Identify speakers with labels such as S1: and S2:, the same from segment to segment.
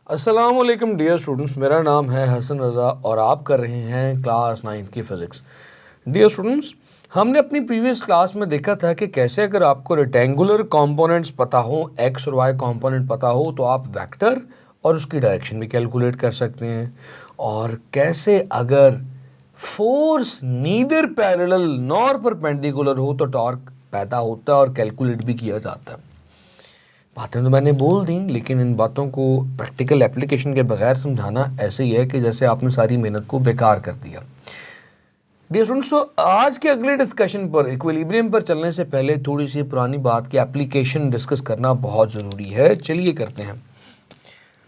S1: अस्सलाम वालेकुम dear students, मेरा नाम है हसन रज़ा और आप कर रहे हैं क्लास 9th की फ़िज़िक्स। डियर स्टूडेंट्स, हमने अपनी प्रीवियस क्लास में देखा था कि कैसे अगर आपको रेक्टेंगुलर कंपोनेंट्स पता हो, एक्स और वाई कंपोनेंट पता हो, तो आप वेक्टर और उसकी डायरेक्शन भी कैलकुलेट कर सकते हैं। और कैसे अगर force neither parallel nor perpendicular हो तो टॉर्क पैदा होता है और कैलकुलेट भी किया जाता है। बातें तो मैंने बोल दी, लेकिन इन बातों को प्रैक्टिकल एप्लीकेशन के बगैर समझाना ऐसे ही है कि जैसे आपने सारी मेहनत को बेकार कर दिया। डियर स्टूडेंट्स, तो आज के अगले डिस्कशन पर इक्विलिब्रियम पर चलने से पहले थोड़ी सी पुरानी बात की एप्लीकेशन डिस्कस करना बहुत ज़रूरी है। चलिए करते हैं।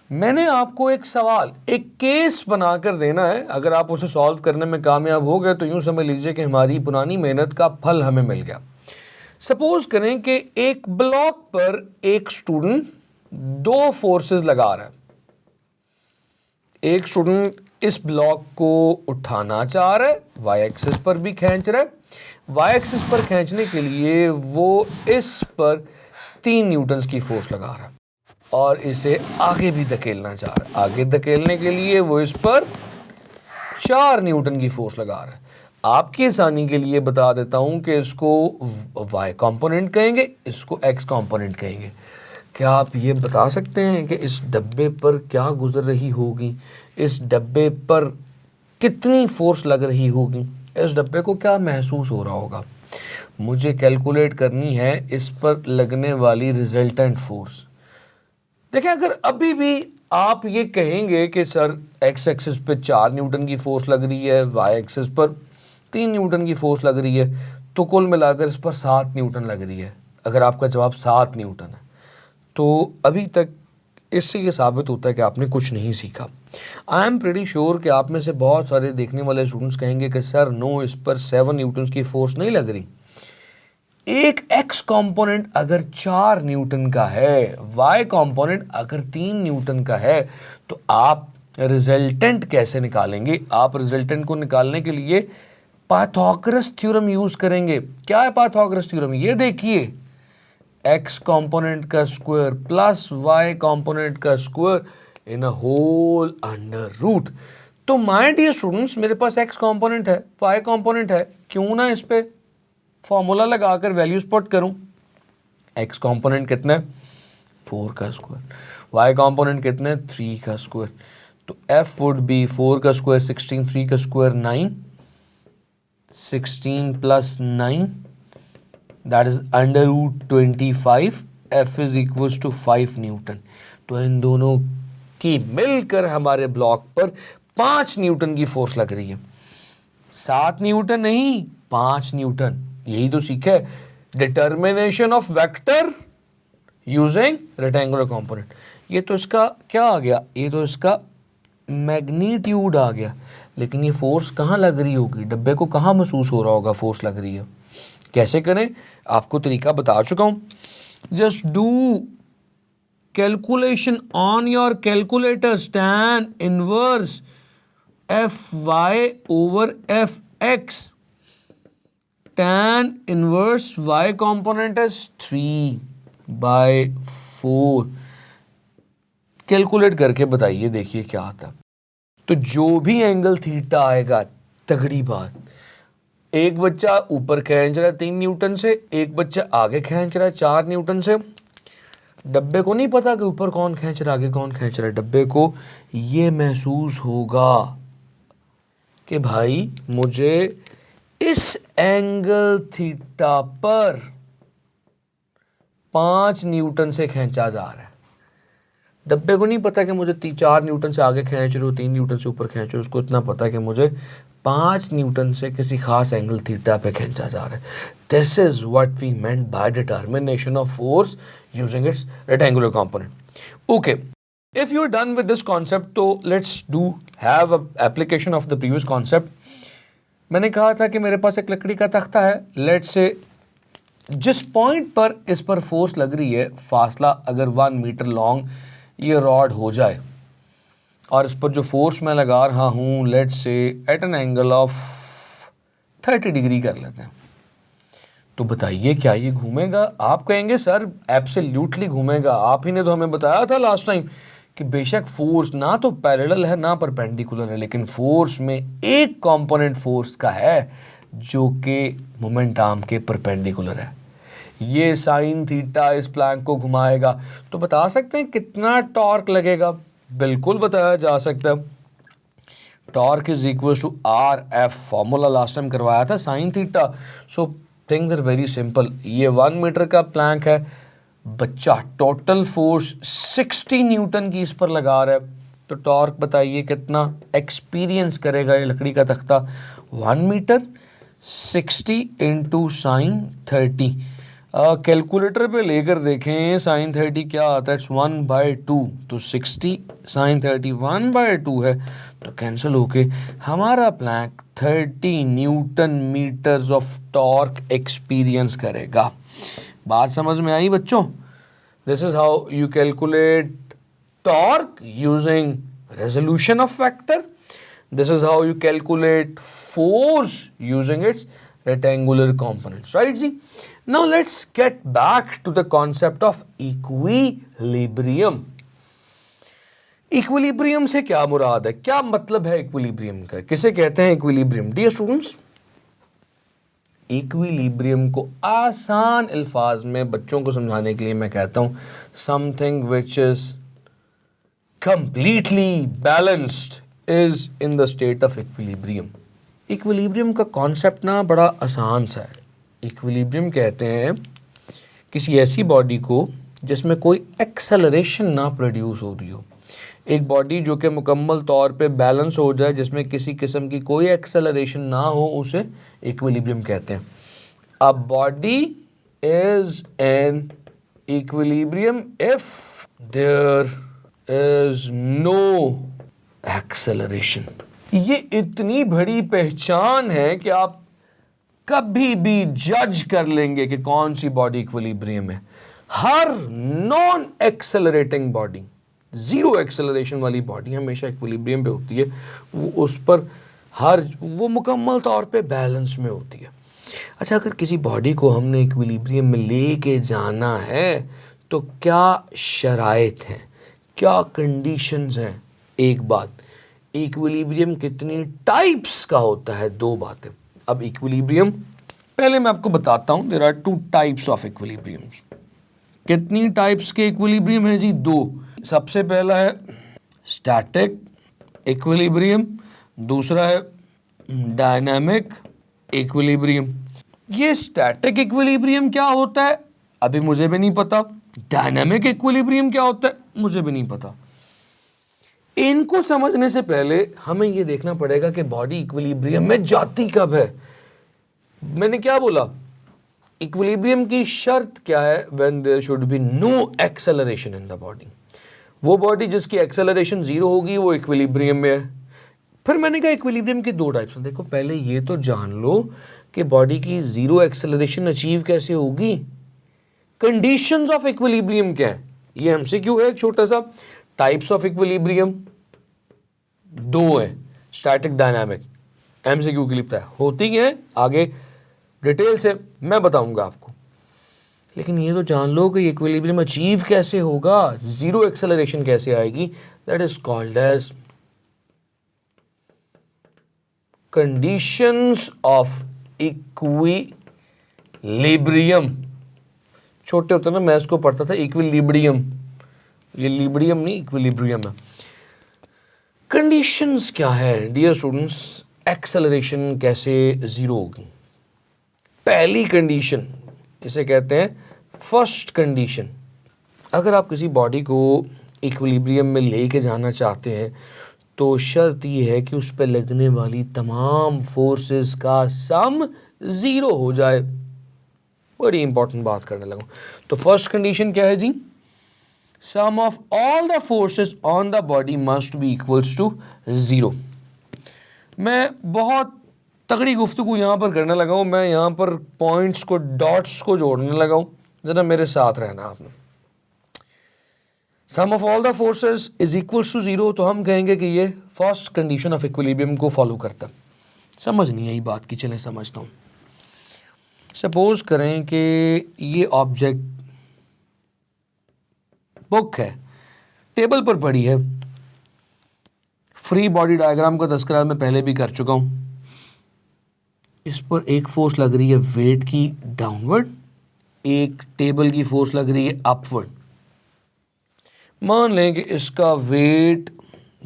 S1: मैंने आपको एक सवाल, एक केस बनाकर देना है। अगर आप उसे सॉल्व करने में कामयाब हो गए तो यूँ समझ लीजिए कि हमारी पुरानी मेहनत का फल हमें मिल गया। सपोज करें कि एक ब्लॉक पर एक स्टूडेंट दो फोर्सेस लगा रहा है। एक स्टूडेंट इस ब्लॉक को उठाना चाह रहा है, वाई एक्सिस पर भी खींच रहा है। वाई एक्सिस पर खींचने के लिए वो इस पर 3 न्यूटन्स की फोर्स लगा रहा है और इसे आगे भी धकेलना चाह रहा है। आगे धकेलने के लिए वो इस पर 4 न्यूटन की फोर्स लगा रहा है। आपकी आसानी के लिए बता देता हूं कि इसको y कंपोनेंट कहेंगे, इसको x कंपोनेंट कहेंगे। क्या आप ये बता सकते हैं कि इस डब्बे पर क्या गुजर रही होगी, इस डब्बे पर कितनी फोर्स लग रही होगी, इस डब्बे को क्या महसूस हो रहा होगा? मुझे कैलकुलेट करनी है इस पर लगने वाली रिजल्टेंट फोर्स। देखिए, अगर अभी भी आप ये कहेंगे कि सर एक्स एक्सिस पे 4 न्यूटन की फोर्स लग रही है, वाई एक्सिस पर 3 न्यूटन की फोर्स लग रही है, तो कुल मिलाकर इस पर 7 न्यूटन लग रही है। अगर आपका जवाब 7 न्यूटन है तो अभी तक इससे ये साबित होता है कि आपने कुछ नहीं सीखा। आई एम प्रीटी श्योर कि आप में से बहुत सारे देखने वाले स्टूडेंट्स कहेंगे कि सर नो, इस पर 7 न्यूटन की फोर्स नहीं लग रही। एक x कंपोनेंट अगर 4 न्यूटन का है, y कंपोनेंट अगर 3 न्यूटन का है, तो आप रिजल्टेंट कैसे निकालेंगे? आप रिजल्टेंट को निकालने के लिए पाइथागोरस थ्योरम यूज करेंगे। क्या है पाइथागोरस थ्योरम? ये देखिए, x कंपोनेंट का स्क्वायर प्लस y कंपोनेंट का square in a whole under root. तो माय डियर स्टूडेंट्स, मेरे पास x कंपोनेंट है, y कंपोनेंट है, क्यों ना इस पे फॉर्मूला लगाकर वैल्यूज पुट करूं। x कंपोनेंट कितना है? 4 का स्क्वायर। y कंपोनेंट कितना है? 3 का स्क्वायर। तो f वुड बी 4 का स्क्वायर 16, 3 का square 9, 16 plus 9 that is under root 25। f is equals to 5 newton. तो इन दोनों की मिलकर हमारे ब्लॉक पर 5 न्यूटन की फोर्स लग रही है। 7 न्यूटन नहीं, 5 न्यूटन। यही तो सीखा है, determination of vector using rectangular component. ये तो इसका क्या आ गया? ये तो इसका मैग्नीट्यूड आ गया। लेकिन ये फोर्स कहाँ लग रही होगी? डब्बे को कहाँ महसूस हो रहा होगा फोर्स लग रही है? कैसे करें? आपको तरीका बता चुका हूं। Just do calculation on your calculator, tan inverse fy over fx। tan inverse y component is 3/4। Calculate करके बताइए, देखिए क्या आता। तो जो भी एंगल थीटा आएगा, तगड़ी बात, एक बच्चा ऊपर खींच रहा है 3 न्यूटन से, एक बच्चा आगे खींच रहा है 4 न्यूटन से। डब्बे को नहीं पता कि ऊपर कौन खींच रहा है, आगे कौन खींच रहा है। डब्बे को ये महसूस होगा कि भाई मुझे इस एंगल थीटा पर 5 न्यूटन से खींचा जा रहा है। डब्बे को नहीं पता कि मुझे 4 न्यूटन से आगे खींच रहे हो, 3 न्यूटन से ऊपर खींच रहे हो। उसको इतना पता है कि मुझे 5 न्यूटन से किसी खास एंगल थीटा पे खींचा जा रहा है। This is what we meant by determination of force using its rectangular component. Okay, if you are done with this concept, तो let's do have a application of the previous concept. मैंने कहा था कि मेरे पास एक लकड़ी का तख्ता है। लेट्स से जिस पॉइंट पर इस पर फोर्स लग रही है, फासला अगर 1 मीटर लॉन्ग ये रॉड हो जाए और इस पर जो फोर्स मैं लगा रहा हूँ, let's say at an angle of 30 degree कर लेते हैं, तो बताइए क्या ये घूमेगा? आप कहेंगे सर एब्सोल्युटली घूमेगा। आप ही ने तो हमें बताया था लास्ट टाइम कि बेशक फोर्स ना तो पैरेलल है ना परपेंडिकुलर है, लेकिन फोर्स में एक कंपोनेंट फोर्स का है जो कि मोमेंट आर्म के परपेंडिकुलर है। ये साइन थीटा इस प्लैंक को घुमाएगा, तो बता सकते हैं कितना टॉर्क लगेगा? बिल्कुल बताया जा सकता है। Torque is equal to R F, formula last time करवाया था sine theta. So things are very simple. ये 1 मीटर का प्लैंक है, बच्चा टोटल फोर्स 60 न्यूटन की इस पर लगा रहा है, तो टॉर्क बताइए कितना एक्सपीरियंस करेगा ये लकड़ी का तख्ता? 1 मीटर 60 इंटू साइन 30। कैलकुलेटर पे लेकर देखें साइन 30 क्या आता है, इट्स 1/2, तो 60 साइन 30 1/2 है, तो कैंसिल होके हमारा plank 30 newton meters of torque experience करेगा। बात समझ में आई बच्चों? This is how you calculate torque using resolution of vector. This is how you calculate force using its rectangular components, right? See, now let's get back to the concept of equilibrium. Equilibrium से क्या मुराद है, क्या मतलब है equilibrium का, किसे कहते हैं equilibrium? Dear students, equilibrium को आसान अल्फाज में बच्चों को समझाने के लिए मैं कहता हूँ something which is completely balanced is in the state of equilibrium. Equilibrium का कॉन्सेप्ट ना बड़ा आसान सा है। Equilibrium कहते हैं किसी ऐसी बॉडी को जिसमें कोई एक्सेलरेशन ना प्रोड्यूस हो रही हो, एक बॉडी जो कि मुकम्मल तौर पे बैलेंस हो जाए, जिसमें किसी किस्म की कोई एक्सेलरेशन ना हो, उसे इक्विलिब्रियम कहते हैं। A body is an equilibrium if there is no acceleration. ये इतनी बड़ी पहचान है कि आप कभी भी जज कर लेंगे कि कौन सी बॉडी इक्विलिब्रियम है। हर non accelerating body, zero acceleration वाली बॉडी हमेशा इक्विलिब्रियम पे होती है। वो उस पर वो मुकम्मल तौर पे बैलेंस में होती है। अच्छा, अगर किसी बॉडी को हमने इक्विलिब्रियम में लेके जाना है तो क्या शराइत हैं, क्या कंडीशंस हैं? एक बात, इक्विलिब्रियम कितनी टाइप्स का होता है? दो बातें। अब इक्विलिब्रियम पहले मैं आपको बताता हूं, there are 2 types of equilibriums. कितनी टाइप्स के इक्विलिब्रियम है जी? 2। सबसे पहला है स्टैटिक इक्विलिब्रियम, दूसरा है डायनामिक इक्विलिब्रियम। ये स्टैटिक इक्विलिब्रियम क्या होता है अभी मुझे भी नहीं पता, डायनामिक इक्विलिब्रियम क्या होता है मुझे भी नहीं पता। इनको समझने से पहले हमें यह देखना पड़ेगा कि बॉडी इक्विलिब्रियम में जाती कब है। मैंने क्या बोला? इक्विलिब्रियम की शर्त क्या है? When there should be no acceleration in the body. वो बॉडी जिसकी एक्सेलरेशन 0 होगी वो इक्विलिब्रियम में है। फिर मैंने कहा इक्विलिब्रियम के 2 टाइप्स हैं। देखो, पहले ये तो जान लो कि बॉडी की 0 एक्सेलरेशन अचीव कैसे होगी, कंडीशंस ऑफ इक्विलिब्रियम क्या है। ये एमसीक्यू है एक छोटा सा। टाइप्स ऑफ इक्विलिब्रियम 2 है, स्टैटिक डायनामिक। एमसीक्यू के लिए पता है होती है, आगे डिटेल से मैं बताऊंगा आपको। लेकिन ये तो जान लो कि इक्विलिब्रियम अचीव कैसे होगा, 0 एक्सेलरेशन कैसे आएगी। That is called as conditions of equilibrium. छोटे होते ना मैं इसको पढ़ता था इक्विलिब्रियम, ये लिब्रियम नहीं इक्विलिब्रियम है। कंडीशंस क्या है डियर स्टूडेंट्स, एक्सेलरेशन कैसे 0 होगी? पहली कंडीशन, इसे कहते हैं फर्स्ट कंडीशन। अगर आप किसी बॉडी को इक्विलिब्रियम में लेके जाना चाहते हैं तो शर्त ये है कि उस पर लगने वाली तमाम फोर्सेस का सम 0 हो जाए। बड़ी इंपॉर्टेंट बात करने लगा। तो फर्स्ट कंडीशन क्या है जी? Sum of all the forces on the body must be equals to 0। मैं बहुत तगड़ी गुफ्तगू यहाँ पर करने लगा हूँ, मैं यहाँ पर पॉइंट्स को, डॉट्स को जोड़ने लगा हूँ, ज़रा मेरे साथ रहना आपने। Sum of all the forces is equals to 0, तो हम कहेंगे कि ये फर्स्ट कंडीशन ऑफ इक्विलिब्रियम को फॉलो करता है। समझ नहीं आई बात की, चलें समझता हूँ। सपोज करें कि ये ऑब्जेक्ट बुक है, टेबल पर पड़ी है। फ्री बॉडी डायग्राम का तस्करा मैं पहले भी कर चुका हूं। इस पर एक फोर्स लग रही है वेट की डाउनवर्ड, एक टेबल की फोर्स लग रही है अपवर्ड। मान लें कि इसका वेट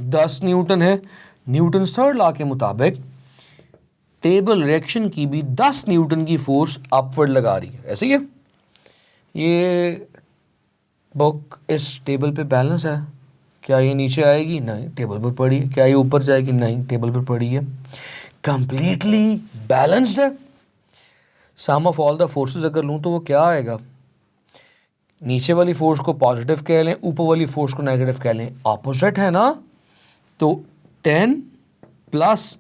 S1: 10 न्यूटन है। न्यूटन थर्ड लॉ के मुताबिक टेबल रिएक्शन की भी 10 न्यूटन की फोर्स अपवर्ड लगा रही है। ऐसे ही है। ये बुक इस टेबल पे बैलेंस है। क्या ये नीचे आएगी? नहीं, टेबल पर पड़ी है। क्या ये ऊपर जाएगी? नहीं, टेबल पर पड़ी है। कंप्लीटली बैलेंस्ड है। Sum of all the forces अगर लूँ तो वो क्या आएगा? नीचे वाली फोर्स को पॉजिटिव कह लें, ऊपर वाली फोर्स को नेगेटिव कह लें, ऑपोजिट है ना। तो 10 plus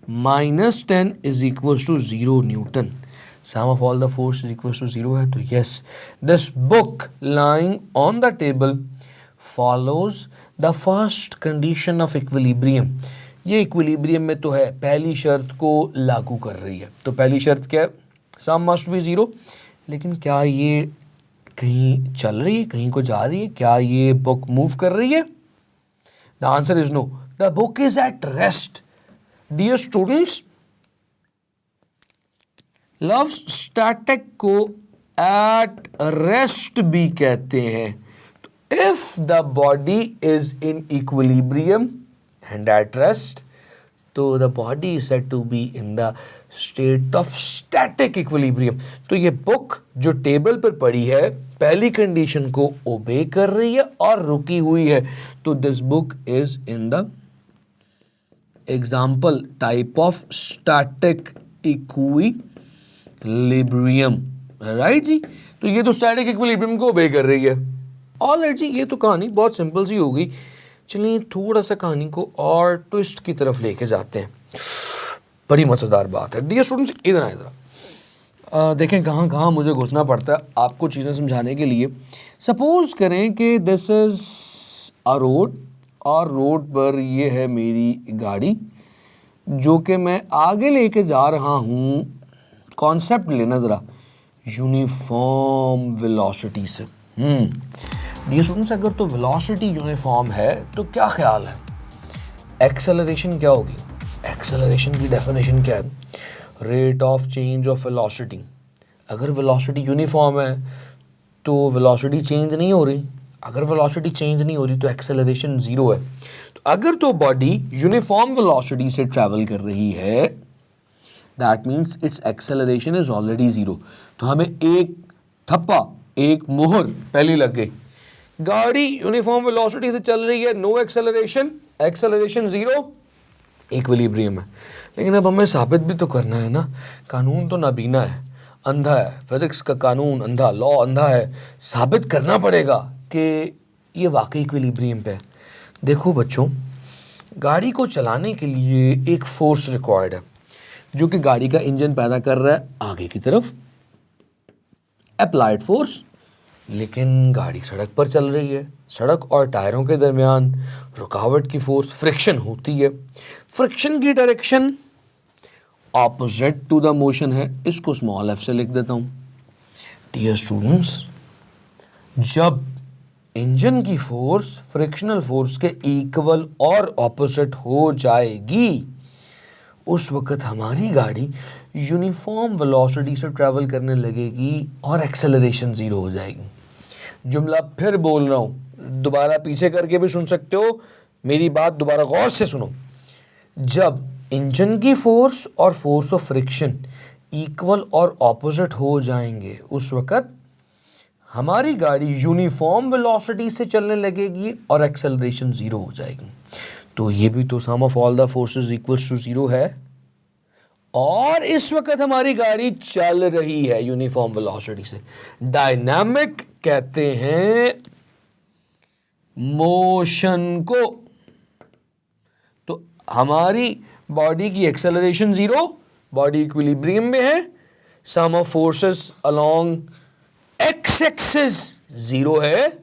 S1: minus 10 is equal to 0 newton. Sum of all the force is equal to 0 है। तो yes, this book lying on the table follows the first condition of equilibrium. ये इक्विलिब्रियम में तो है, पहली शर्त को लागू कर रही है। तो पहली शर्त क्या है? सम मस्ट बी 0। लेकिन क्या ये कहीं चल रही है, कहीं को जा रही है? क्या ये बुक मूव कर रही है? The answer is no. The book is at rest. Dear students, लव स्टैटिक को एट रेस्ट भी कहते हैं। If the body is in equilibrium and at rest, तो the body is said to be in the state of static equilibrium। तो ये book जो table पर पड़ी है पहली कंडीशन को ओबे कर रही है और रुकी हुई है। तो this book is in the example type of static equilibrium, right जी। तो ये तो स्टैटिक इक्विलिब्रियम को ओबे कर रही है। ऑलराइट जी, ये तो कहानी बहुत सिंपल सी होगी। चलिए थोड़ा सा कहानी को और ट्विस्ट की तरफ लेके जाते हैं। बड़ी मज़ेदार बात है। डियर स्टूडेंट्स, इधर आए ज़रा, देखें कहाँ कहाँ मुझे घुसना पड़ता है आपको चीज़ें समझाने के लिए। सपोज़ करें कि दिस इज़ अ रोड और रोड पर ये है मेरी गाड़ी जो कि मैं आगे लेके जा रहा हूँ। कॉन्सेप्ट लेना ज़रा, यूनिफॉर्म वेलोसिटी से। डियर स्टूडेंट्स, अगर तो वेलोसिटी यूनिफॉर्म है तो क्या ख्याल है एक्सेलरेशन क्या होगी? एक्सेलरेशन की डेफिनेशन क्या है? Rate of change of velocity. अगर वेलोसिटी यूनिफॉर्म है तो वेलोसिटी चेंज नहीं हो रही। अगर वेलोसिटी चेंज नहीं हो रही तो एक्सेलरेशन 0 है। तो अगर तो बॉडी यूनिफॉर्म वेलोसिटी से ट्रैवल कर रही है, that means it's acceleration is already 0। तो हमें एक थप्पा, एक मोहर पहली लग गई। गाड़ी यूनिफॉर्म वेलोसिटी से चल रही है, नो एक्सेलरेशन, एक्सेलरेशन 0, इक्विलिब्रियम है। लेकिन अब हमें साबित भी तो करना है ना। कानून तो नाबीना है, अंधा है। फिजिक्स का कानून अंधा, लॉ अंधा है। साबित करना पड़ेगा कि ये वाकई इक्विलिब्रियम पे है। देखो बच्चों, गाड़ी को चलाने के लिए एक फोर्स रिक्वायर्ड है जो कि गाड़ी का इंजन पैदा कर रहा है आगे की तरफ, अप्लाइड फोर्स। लेकिन गाड़ी सड़क पर चल रही है, सड़क और टायरों के दरमियान रुकावट की फोर्स फ्रिक्शन होती है। फ्रिक्शन की direction opposite to the motion है। इसको स्मॉल एफ से लिख देता हूं। डियर स्टूडेंट्स, जब इंजन की फोर्स फ्रिक्शनल फोर्स के इक्वल और ऑपोजिट हो जाएगी, उस वक्त हमारी गाड़ी यूनिफॉर्म वेलोसिटी से ट्रैवल करने लगेगी और एक्सेलरेशन 0 हो जाएगी। जुमला फिर बोल रहा हूँ, दोबारा पीछे करके भी सुन सकते हो, मेरी बात दोबारा गौर से सुनो। जब इंजन की फोर्स और फोर्स ऑफ फ्रिक्शन इक्वल और ऑपोजिट हो जाएंगे, उस वक्त हमारी गाड़ी यूनिफॉर्म वेलोसिटी से चलने लगेगी और एक्सेलरेशन 0 हो जाएगी। तो ये भी तो sum of all the forces equals to 0 है और इस वक्त हमारी गाड़ी चल रही है यूनिफॉर्म वेलोसिटी से। डायनामिक कहते हैं मोशन को। तो हमारी बॉडी की एक्सेलरेशन 0, बॉडी इक्विलिब्रियम में है, sum of forces along x axis 0 है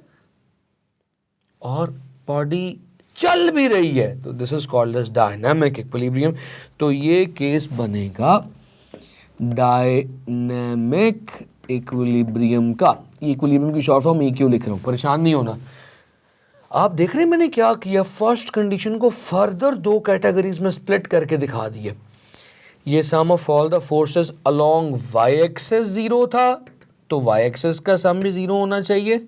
S1: और बॉडी चल भी रही है। तो this is called as dynamic equilibrium. तो ये केस बनेगा डायनामिक इक्विलिब्रियम का। इक्विलिब्रियम की शॉर्ट फॉर्म EQ लिख रहा हूं, परेशान नहीं होना। आप देख रहे हैं मैंने क्या किया, फर्स्ट कंडीशन को फर्दर दो कैटेगरीज में स्प्लिट करके दिखा दिए। ये sum of all the forces along y axis zero था, तो वाई एक्सेस का सम भी जीरो होना चाहिए।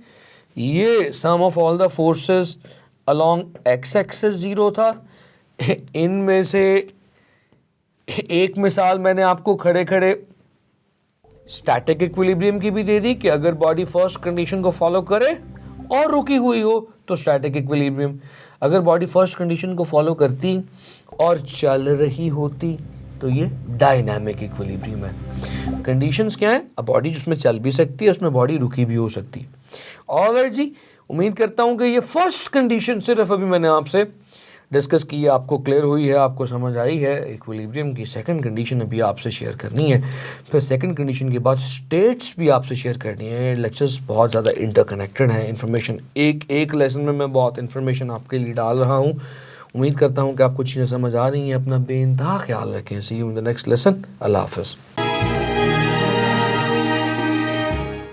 S1: ये sum of all the forces along x axis zero था। इनमें से एक मिसाल मैंने आपको खड़े खड़े स्टैटिक इक्विलिब्रियम की भी दे दी कि अगर बॉडी फर्स्ट कंडीशन को फॉलो करे और रुकी हुई हो तो स्टैटिक इक्विलिब्रियम, अगर बॉडी फर्स्ट कंडीशन को फॉलो करती और चल रही होती तो ये डायनामिक इक्विलिब्रियम है। कंडीशंस क्या है, अब बॉडी जिसमें चल भी सकती है, उसमें बॉडी रुकी भी हो सकती। ऑलराइट जी, उम्मीद करता हूँ कि ये फर्स्ट कंडीशन सिर्फ अभी मैंने आपसे डिस्कस की है, आपको क्लियर हुई है, आपको समझ आई है इक्विलिब्रियम की। सेकंड कंडीशन अभी आपसे शेयर करनी है, फिर सेकंड कंडीशन के बाद स्टेट्स भी आपसे शेयर करनी है। लेक्चर्स बहुत ज़्यादा इंटरकनेक्टेड हैं, इन्फॉर्मेशन एक लेसन में मैं बहुत इन्फॉर्मेशन आपके लिए डाल रहा हूँ। उम्मीद करता हूँ कि आपको चीज़ें समझ आ रही हैं। अपना बेइंतहा ख्याल रखें। See you in the next lesson. अल्लाह हाफ़िज़।